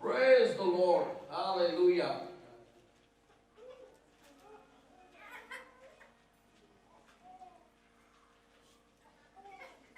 Praise the Lord. Hallelujah.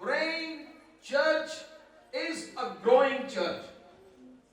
Praying church is a growing church.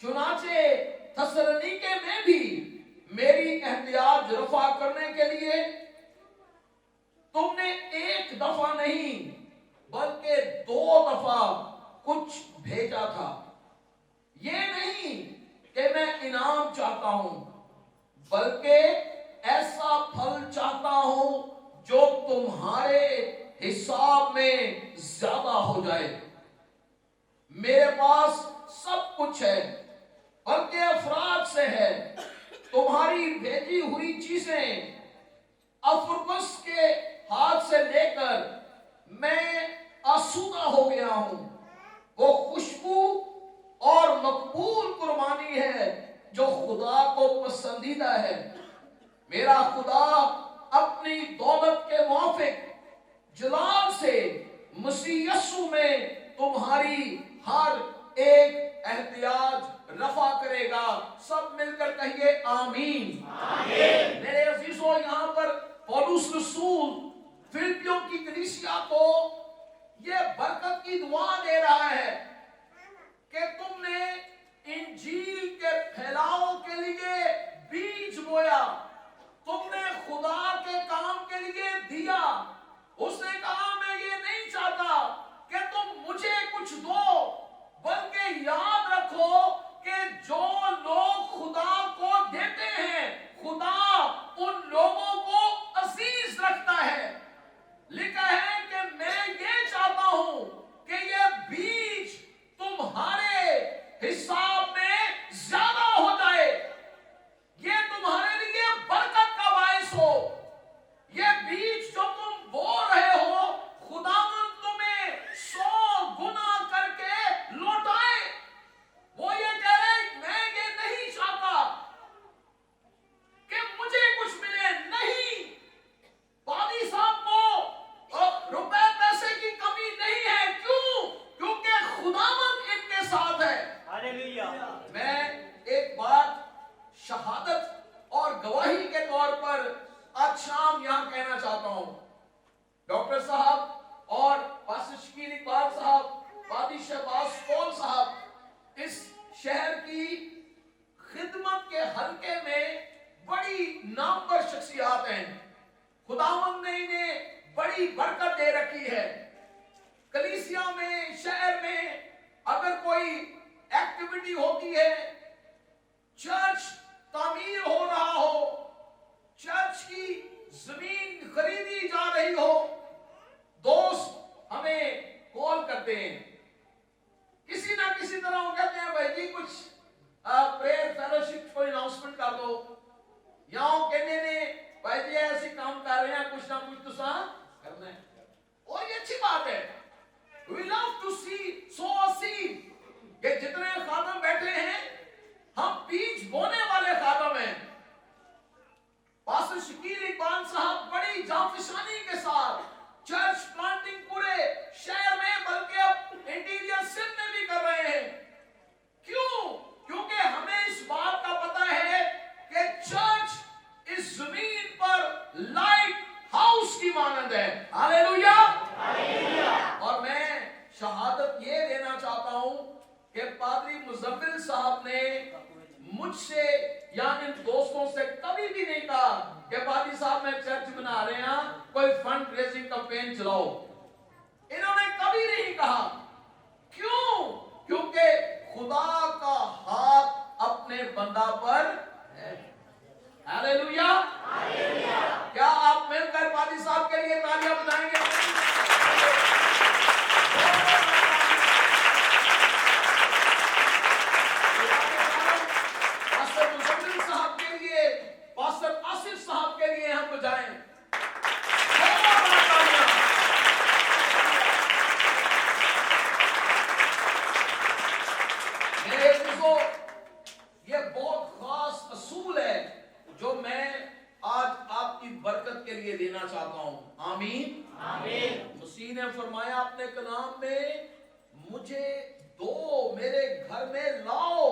چنانچہ تھسلنیکے میں بھی میری احتیاج رفع کرنے کے لیے تم نے ایک دفعہ نہیں بلکہ 2 دفعہ کچھ بھیجا تھا۔ یہ نہیں کہ میں انعام چاہتا ہوں بلکہ ایسا پھل چاہتا ہوں جو تمہارے حساب میں زیادہ ہو جائے۔ میرے پاس سب کچھ ہے بلکہ افراط سے ہے۔ تمہاری بھیجی ہوئی چیزیں افرکس کے ہاتھ سے لے کر میں آسودہ ہو گیا ہوں۔ وہ خوشبو اور مقبول قربانی ہے جو خدا کو پسندیدہ ہے۔ میرا خدا اپنی دولت کے موافق جلال سے مسیح یسوع میں تمہاری ہر ایک احتیاج رفع کرے گا۔ سب مل کر کہیے آمین۔ آمین۔ میرے عزیزوں، یہاں پر پولس رسول فلپیوں کی کلیسیا کو یہ برکت کی دعا دے رہا ہے کہ تم نے انجیل کے پھیلاؤ کے لیے بیج بویا، تم نے خدا کے کام کے لیے دیا۔ اس نے کہا میں یہ نہیں چاہتا کہ تم مجھے کچھ دو، بلکہ یاد رکھو کہ جو لوگ خدا کو دیتے ہیں خدا ان لوگوں کو عزیز رکھتا ہے۔ لکھا ہے کہ میں یہ چاہتا ہوں کہ یہ بیج تمہارے حساب میں زیادہ ہو جائے، یہ تمہارے لیے برکت کا باعث ہو۔ یہ بیج جو تم بو رہے ہو خداوند تمہیں 100 گنا کر کے لوٹائے۔ وہ یہ کہہ رہے میں یہ نہیں چاہتا کہ مجھے کچھ ملے، نہیں۔ پادری صاحب کو روپے پیسے کی کمی نہیں ہے، کیوں؟ کیونکہ خداوند ان کے ساتھ ہے۔ ہاللیلویہ۔ میں ایک بات شہادت اور گواہی کے طور پر آج شام یہاں کہنا چاہتا ہوں۔ ڈاکٹر صاحب اور پاسٹر شکیل اقبال صاحب، پادری شہباز پول صاحب اس شہر کی خدمت کے حلقے میں بڑی نامور شخصیات ہیں۔ خداوند نے انہیں بڑی برکت دے رکھی ہے۔ کلیسیا میں، شہر میں اگر کوئی ایکٹیویٹی ہوتی ہے، چرچ تعمیر ہو رہا ہو، چرچ کی زمین خریدی جا رہی ہو، دوست ہمیں کال کرتے ہیں، کسی نہ کسی طرح وہ کہتے ہیں بھائی جی کچھ پریئر فیلوشپ کو اناؤنسمنٹ کر دو، یا وہ کہنے نے بھائی جی ایسے کام کر رہے ہیں، کچھ نہ کچھ تو سا کرنا ہے۔ اور یہ اچھی بات ہے۔ We love to see sow a seed کہ جتنے خادم بیٹھے ہیں ہم بیج بونے والے خادم ہیں۔ پاسٹر شکیل اقبال صاحب بڑی جانفشانی کے ساتھ چرچ پلانٹنگ پورے شہر میں بلکہ اب انٹیریئر سندھ میں بھی کر رہے ہیں۔ کیوں؟ کیونکہ ہمیں اس بات کا پتہ ہے کہ چرچ اس زمین پر لائٹ ہاؤس کی مانند ہے۔ ہاللیلویہ۔ اور میں شہادت یہ دینا چاہتا ہوں کہ پادری مزمل صاحب نے مجھ سے یا ان دوستوں سے کبھی بھی نہیں کہا کہ پادری صاحب میں چرچ بنا رہے ہیں کوئی فنڈ ریزنگ کمپین چلاؤ۔ انہوں نے کبھی نہیں کہا۔ کیوں؟ کیونکہ خدا کا ہاتھ اپنے بندہ پر ہے۔ ہاللیلویہ۔ کیا آپ مل کر پادری صاحب کے لیے تالیاں بجائیں گے؟ پاسٹر مزمل صاحب کے لیے، پاسٹر آصف صاحب کے لیے ہم بجائیں۔ میرے عزیزو، یہ بہت خاص اصول ہے جو میں آج آپ کی برکت کے لیے دینا چاہتا ہوں۔ آمین۔ آمین۔ مسیح نے فرمایا اپنے کلام میں مجھے دو، میرے گھر میں لاؤ،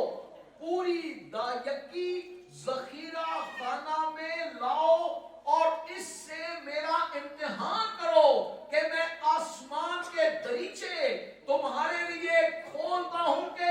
پوری دایکی ذخیرہ خانہ میں لاؤ اور اس سے میرا امتحان کرو کہ میں آسمان کے دریچے تمہارے لیے کھولتا ہوں کہ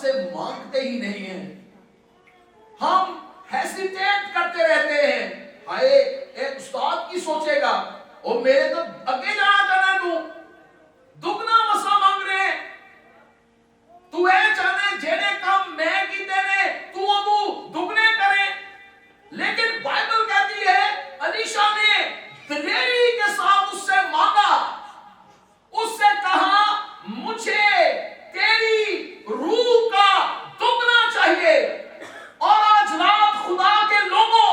سے مانگتے ہی نہیں ہیں، ہم ہیسیٹیٹ کرتے رہتے ہیں. آئے ایک استاد کی سوچے گا اور میرے تو اگے جانا چاہنا تو دگنا مسا مانگ رہے ہیں، تو اے چاہنے جینے کام میں کیتے نے تو ابو دگنے کریں. لیکن بائبل کہتی ہے علیشا نے دلیری کے ساتھ اس سے مانگا، اس سے کہا مجھے تیری روح کا دگنا چاہیے. اور آج رات خدا کے لوگوں،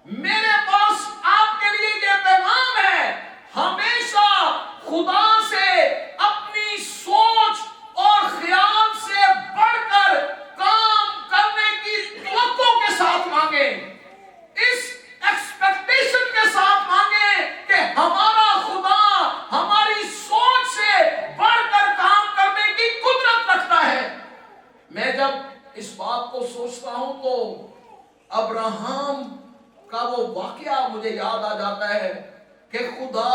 میرے پاس آپ کے لیے یہ پیغام ہے، ہمیشہ خدا سے اپنی سوچ اور خیال سے بڑھ کر کام کرنے کی توقع کے ساتھ مانگیں، اس ایکسپیکٹیشن کے ساتھ مانگیں کہ ہمارا خدا ہماری سوچ سے بڑھ کر کام کرنے کی قدرت رکھتا ہے. میں جب اس بات کو سوچتا ہوں تو ابراہم کا وہ واقعہ مجھے یاد آ جاتا ہے کہ خدا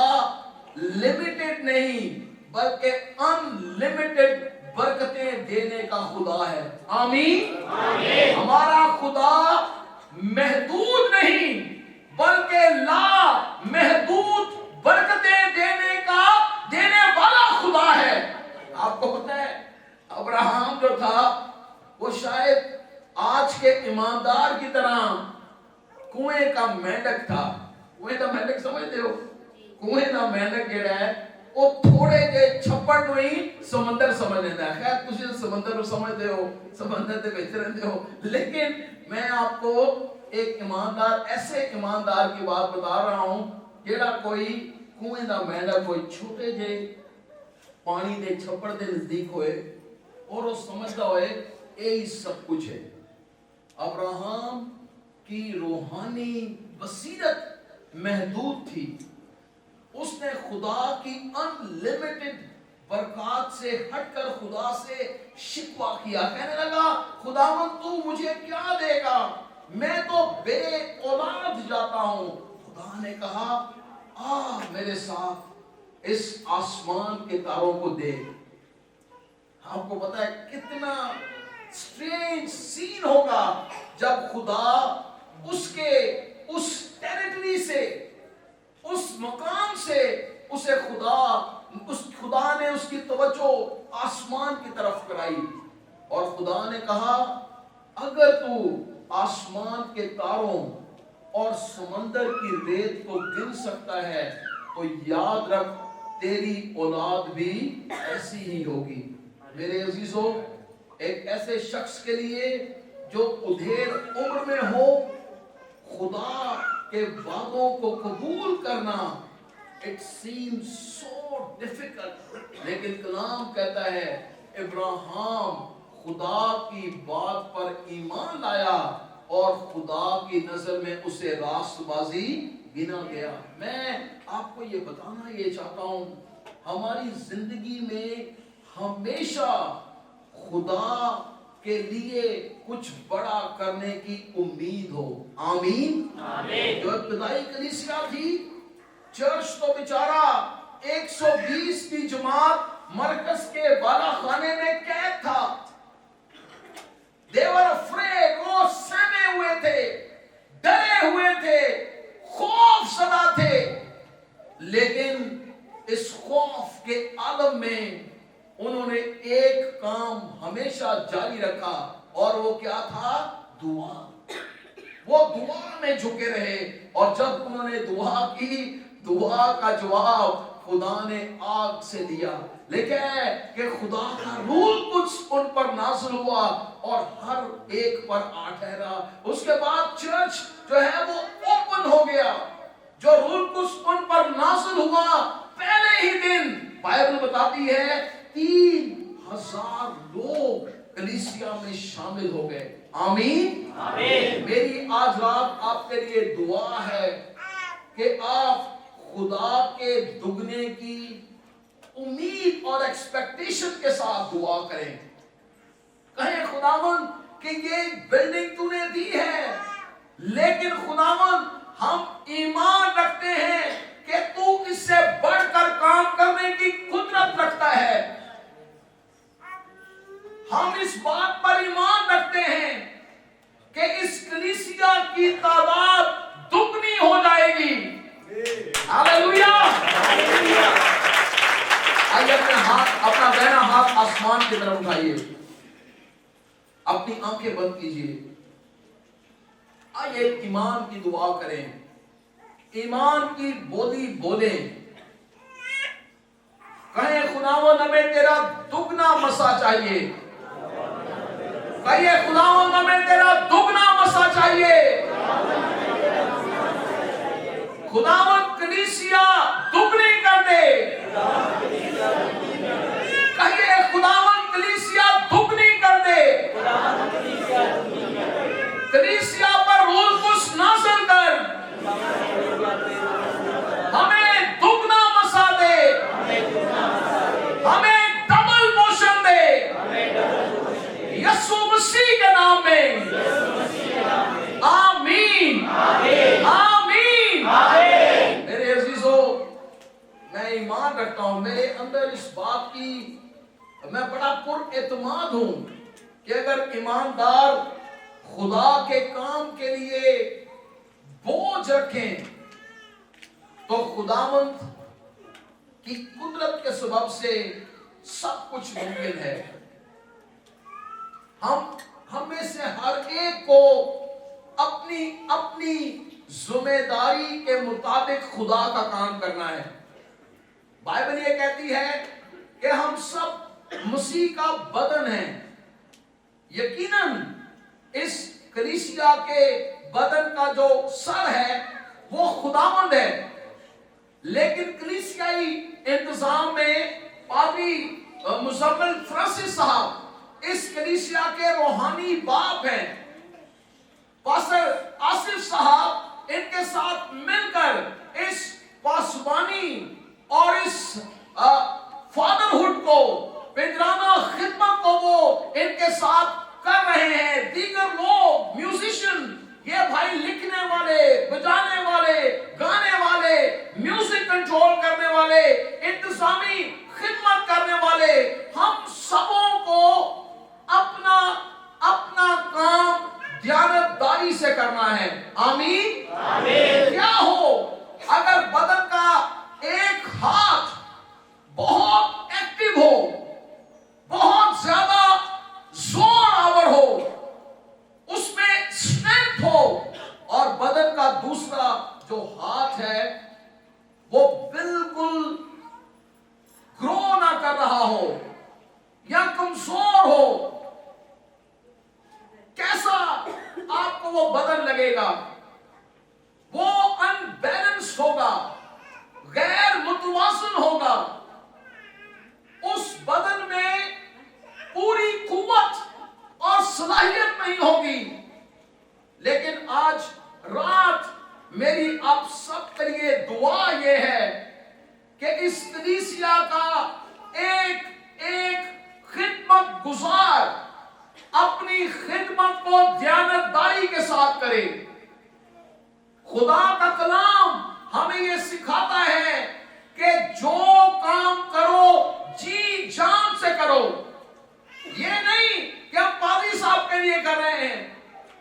لمیٹڈ نہیں بلکہ ان لمیٹڈ برکتیں دینے کا خدا ہے. آمین. ہمارا خدا محدود نہیں بلکہ لا محدود برکتیں دینے والا خدا ہے. آپ کو پتہ ہے ابراہم جو تھا وہ شاید آج کے ایماندار کی طرح کنویں کا مینڈک تھا. کنویں کا مینڈک سمجھتے ہو؟ کنویں کا مینڈک جڑا ہے وہ تھوڑے جے چھپڑ نو ہی سمندر سمجھ لیتا ہے. خیر تسی سمندر کو سمجھتے ہو، سمندر دے وچ رہندے ہو، لیکن میں آپ کو ایک ایماندار، ایسے ایماندار کی بات بتا رہا ہوں جڑا کوئی کنویں دا مینڈک کوئی چھوٹے جے پانی دے چھپڑ دے نزدیک ہوئے اور وہ سمجھتا ہوئے یہی سب کچھ ہے. ابراہم کی روحانی بصیرت محدود تھی. اس نے خدا کی ان لمیٹڈ برکات سے ہٹ کر خدا سے شکوہ کیا. کہنے لگا خداوند تو مجھے کیا دے گا، میں تو بے اولاد جاتا ہوں. خدا نے کہا آ میرے ساتھ اس آسمان کے تاروں کو دیکھ. آپ کو پتا ہے کتنا سٹرینج سین ہوگا جب خدا اس ٹیریٹری سے، اس مقام سے خدا نے اس کی توجہ آسمان کی طرف کرائی. اور خدا نے کہا اگر تو آسمان کے تاروں اور سمندر کی ریت کو گن سکتا ہے تو یاد رکھ تیری اولاد بھی ایسی ہی ہوگی. میرے عزیزو، ایک ایسے شخص کے لیے جو ادھیر عمر میں ہو، خدا کے وعدوں کو قبول کرنا it seems so difficult. لیکن کلام کہتا ہے ابراہیم خدا کی بات پر ایمان لایا اور خدا کی نظر میں اسے راست بازی گنا گیا. میں آپ کو یہ بتانا یہ چاہتا ہوں، ہماری زندگی میں ہمیشہ خدا کے لیے کچھ بڑا کرنے کی امید ہو. آمین. جو ابتدائی کلیسیا تھی، چرچ تو بیچارہ 120 کی جماعت مرکز کے بالا خانے میں قید تھا. they were afraid، وہ سہمے ہوئے تھے، ڈرے ہوئے تھے، خوف زدہ تھے. لیکن اس خوف کے عالم میں انہوں نے ایک کام ہمیشہ جاری رکھا اور وہ کیا تھا؟ دعا. وہ دعا میں جھکے رہے اور جب انہوں نے دعا کی، دعا کا جواب خدا نے آگ سے دیا. لیکن کہ خدا کا روح کچھ ان پر نازل ہوا اور ہر ایک پر آ ٹھہرا. اس کے بعد چرچ جو ہے وہ اوپن ہو گیا. جو روح کچھ ان پر نازل ہوا، پہلے ہی دن بائبل بتاتی ہے 3000 لوگ کلیسیا میں شامل ہو گئے. آمین. میری آج رات آپ کے لیے دعا ہے کہ آپ خدا کے دگنے کی امید اور ایکسپیکٹیشن کے ساتھ دعا کریں. کہیں خداوند کہ یہ بلڈنگ تو نے دی ہے، لیکن خداوند ہم ایمان رکھتے ہیں کہ تو اس سے بڑھ کر کام کرنے کی قدرت رکھتا ہے. ہم اس بات پر ایمان رکھتے ہیں کہ اس کلیسیا کی تعداد دگنی ہو جائے گی. ہاللویا. آئیے اپنا دائنا ہاتھ آسمان کی طرف اٹھائیے, اپنی آنکھیں بند کیجیے. آئیے ایمان کی دعا کریں, ایمان کی بولی بولیں, کہیں خداوند ہمیں تیرا دگنا مسا چاہیے. کہیے خداوند ہمیں تیرا دگنا مسا چاہیے. خداوند کلیسیا دگنی کر دے. کہیے خداوند کلیسیا دگنی کر دے. کلیسیا پر روح القدس نازل کر, ہمیں دگنا مسا دے, ہمیں ڈبل پورشن دے. یسوع مسیح کے نام میں آمین آمین. میرے عزیزو, میں ایمان رکھتا ہوں, میرے اندر اس بات کی میں بڑا پر اعتماد ہوں کہ اگر ایماندار خدا کے کام کے لیے بوجھ رکھیں تو خداوند کی قدرت کے سبب سے سب کچھ ممکن ہے. ہم میں سے ہر ایک کو اپنی ذمہ داری کے مطابق خدا کا کام کرنا ہے. بائبل یہ کہتی ہے کہ ہم سب مسیح کا بدن ہیں. یقیناً اس کلیسیا کے بدن کا جو سر ہے وہ خداوند ہے, لیکن کلیسیائی انتظام میں پادری مزمل فرانسس صاحب اس کلیسیا کے روحانی باپ ہیں. پاسٹر آصف صاحب ان کے ساتھ مل کر اس پاسبانی اور اس فادرہڈ کو, پدرانہ خدمت کو وہ ان کے ساتھ کر رہے ہیں. دیگر لوگ میوزیشن, یہ بھائی لکھنے والے, بجانے والے, گانے والے, میوزک کنٹرول کرنے والے, انتظامی خدمت کرنے والے, ہم سبوں کو اپنا کام دیانتداری سے کرنا ہے. آمین. کیا ہو اگر بدن کا ایک ہاتھ بہت ایکٹیو ہو, بہت زیادہ زور آور ہو, اس میں اسٹرینتھ ہو, اور بدن کا دوسرا جو ہاتھ ہے وہ بالکل گرو نہ کر رہا ہو یا کمزور ہو, کیسا آپ کو وہ بدن لگے گا؟ وہ ان بیلنس ہوگا, غیر متوازن ہوگا. اس بدن میں پوری قوت اور صلاحیت نہیں ہوگی. لیکن آج رات میری آپ سب کے لیے دعا یہ ہے کہ اس کلیسیا کا ایک خدمت گزار اپنی خدمت کو دیانتداری کے ساتھ کرے. خدا کا کلام ہمیں یہ سکھاتا ہے کہ جو کام کرو جی جان سے کرو. یہ نہیں کہ ہم پادری صاحب کے لیے کر رہے ہیں,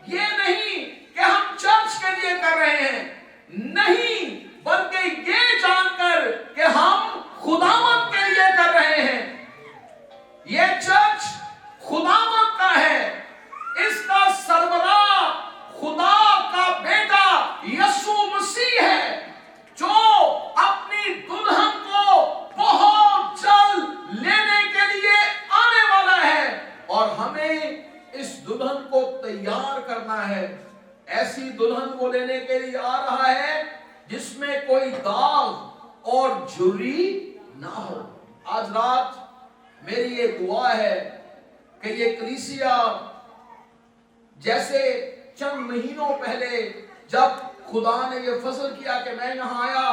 یہ نہیں کہ ہم چرچ کے لیے کر رہے ہیں, نہیں, بلکہ یہ جان کر کہ ہم خداوند کے لیے کر رہے ہیں. یہ چرچ خداوند کا ہے, اس کا سربراہ خدا کا بیٹا یسوع مسیح ہے, جو اپنی دلہن کو بہت جلد لینے کے لیے آنے والا ہے, اور ہمیں اس دلہن کو تیار کرنا ہے. ایسی دلہن کو لینے کے لیے آ رہا ہے جس میں کوئی داغ اور جھری نہ ہو. آج رات میری یہ دعا ہے کہ یہ کلیسیا جیسے چند مہینوں پہلے جب خدا نے یہ فضل کیا کہ میں یہاں آیا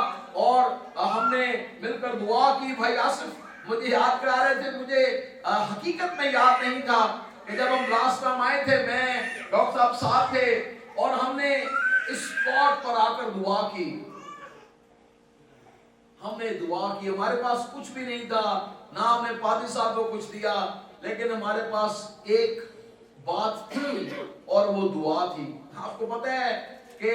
اور ہم نے مل کر دعا کی, بھائی آصف مجھے یاد کرا رہے تھے, مجھے حقیقت میں یاد نہیں تھا کہ جب ہم لاسٹ ٹائم آئے تھے, میں ڈاکٹر صاحب ساتھ تھے اور ہم نے اس اسپاٹ پر آ کر دعا کی. ہم نے دعا کی, ہمارے پاس کچھ بھی نہیں تھا, نہ ہم نے پادری صاحب کو کچھ دیا, لیکن ہمارے پاس ایک بات تھی اور وہ دعا تھی. آپ کو پتہ ہے کہ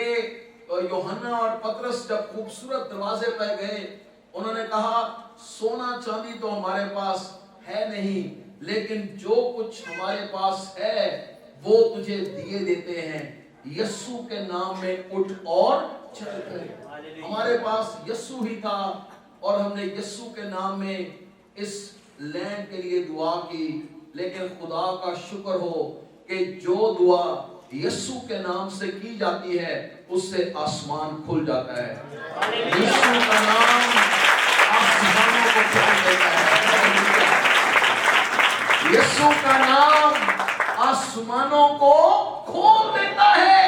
یوحنا اور پطرس جب خوبصورت دروازے پہ گئے, انہوں نے کہا سونا چاندی تو ہمارے پاس ہے نہیں, لیکن جو کچھ ہمارے پاس ہے وہ تجھے دیے دیتے ہیں, یسوع کے نام میں اٹھ اور چل کر. ہمارے پاس یسوع ہی تھا اور ہم نے یسوع کے نام میں اس لینڈ کے لیے دعا کی. لیکن خدا کا شکر ہو کہ جو دعا یسوع کے نام سے کی جاتی ہے اس سے آسمان کھل جاتا ہے. یسوع کا نام آسمانوں کو کھول دیتا ہے. یسوع کا نام آسمانوں کو کھول دیتا ہے.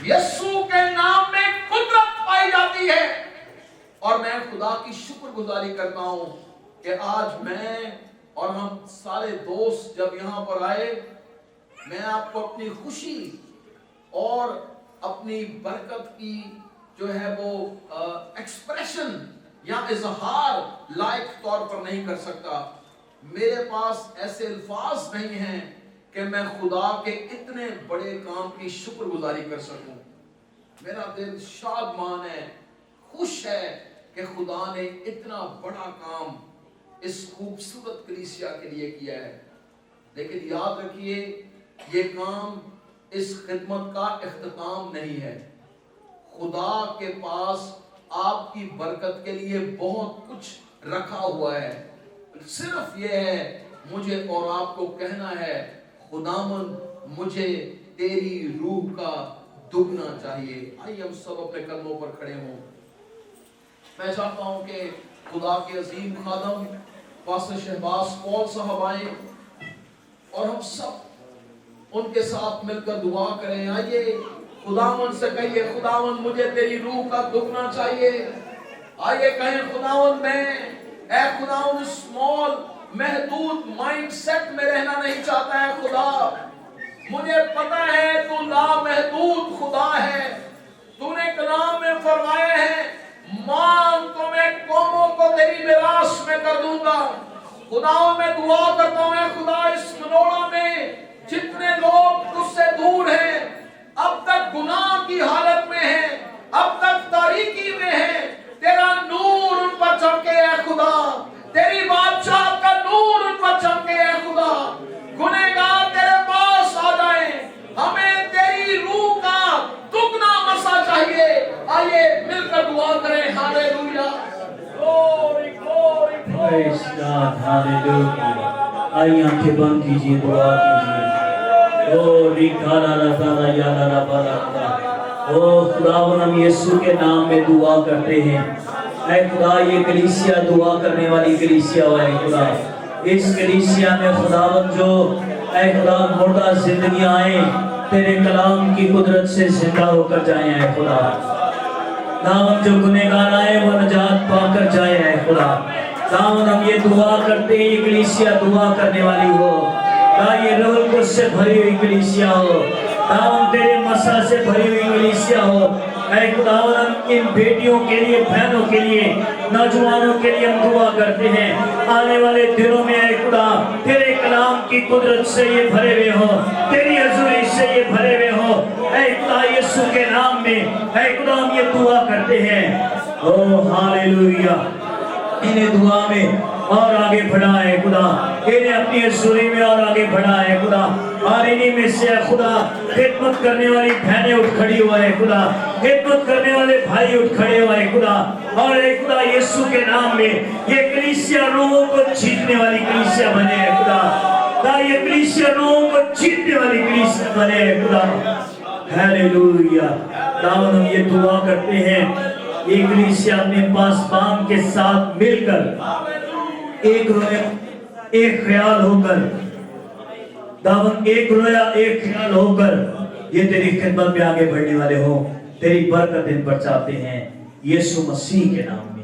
یسوع کے نام میں قدرت پائی جاتی ہے. اور میں خدا کی شکر گزاری کرتا ہوں کہ آج میں اور ہم سارے دوست جب یہاں پر آئے, میں آپ کو اپنی خوشی اور اپنی برکت کی جو ہے وہ ایکسپریشن یا اظہار لائق طور پر نہیں کر سکتا. میرے پاس ایسے الفاظ نہیں ہیں کہ میں خدا کے اتنے بڑے کام کی شکر گزاری کر سکوں. میرا دل شادمان ہے, خوش ہے کہ خدا نے اتنا بڑا کام اس خوبصورت کلیسیا کے لیے کیا ہے. لیکن یاد رکھیے یہ کام اس خدمت کا اختتام نہیں ہے. خدا کے پاس آپ کی برکت کے لیے بہت کچھ رکھا ہوا ہے. صرف یہ ہے مجھے اور آپ کو کہنا ہے خداوند مجھے تیری روح کا دگنا چاہیے. آئیے ہم سب اپنے قدموں پر کھڑے ہوں. میں چاہتا ہوں کہ خدا کے عظیم خادم پاسٹر شہباز پال صاحب آئیں اور ہم سب ان کے ساتھ مل کر دعا کریں. آئیے خداوند سے کہیے خداوند مجھے تیری روح کا دگنا چاہیے. آئیے کہیں خداوند میں اے خداوند اسمال محدود مائنڈ سیٹ میں رہنا نہیں چاہتا ہے. خدا مجھے پتا ہے تو لامحدود خدا ہے. تو نے کلام میں فرمایا ہے مانگ تو میں قوموں کو تیری میراث میں کر دوں گا. خداوند میں دعا کرتا ہوں اے خدا اس منوڑا میں جتنے لوگ تجھ سے دور ہیں, اب تک گناہ کی حالت میں ہیں, اب تک تاریکی میں ہیں, تیرا نور ان پر چمکے اے خدا, تیری بادشاہ کا نور ان پر چمکے اے خدا. گنہگار تیرے پاس آ جائیں, ہمیں تیری روح کا دگنا مسا چاہیے. آئیے مل کر دعا کریں. ہاللویا گلوری گلوری پریز گاڈ ہاللویا. آئیے آنکھیں بند کیجئے, دعا کیجئے. گلوری کالا یا لا بالا. او خداوند ہم یسوع کے نام میں دعا کرتے ہیں. اے خدا یہ کلیسیا دعا کرنے والی کلیسیا ہو. اے خدا اس کلیسیا میں خداوند جو اے خدا مردہ زندگیاں آئیں تیرے کلام کی قدرت سے زندہ ہو کر جائیں. اے خدا خداوند جو گنہگار آئے وہ نجات پا کر جائیں. اے خدا خداوند ہم یہ دعا کرتے ہیں یہ کلیسیا دعا کرنے والی ہو. یہ روح القدس سے بھری ہوئی کلیسیا ہو. خداوند تیرے مسا سے بھری ہوئی کلیسیا ہو. اے خداوند ان بیٹیوں کے لیے, بہنوں کے لیے, نوجوانوں کے لیے ہم دعا کرتے ہیں آنے والے دنوں میں اے خدا تیرے کلام کی قدرت سے یہ بھرے ہوئے ہو, تیری حضوری سے یہ بھرے ہوئے ہو. اے خدا یسوع کے نام میں اے خدا ہم یہ دعا کرتے ہیں. او ہاللویا. انہیں دعا میں اور آگے بڑھا ہے خدا, انہیں اپنی حضوری میں اور آگے بڑھا ہے خدا. اور انہی میں سے خدا خدمت کرنے والی بہنیں اٹھ کھڑی ہوا ہے خدا, خدمت کرنے والے بھائی اٹھ کھڑے ہوا ہے خدا. اور اے خدا یسوع کے نام میں یہ کلیسیا روحوں کو جیتنے والی کلیسیا بنے ہے خدا. خدا یہ کلیسیا روحوں کو جیتنے والی کلیسیا بنے ہے خدا. ہاللویا. خداوند ہم یہ دعا کرتے ہیں یہ کلیسیا اپنے پاسبان کے ساتھ مل کر ایک رویا ایک خیال ہو کر خداوند ایک رویا ایک خیال ہو کر یہ تیری خدمت میں آگے بڑھنے والے ہوں. تیری برکت ان پر چاہتے ہیں یسوع مسیح کے نام.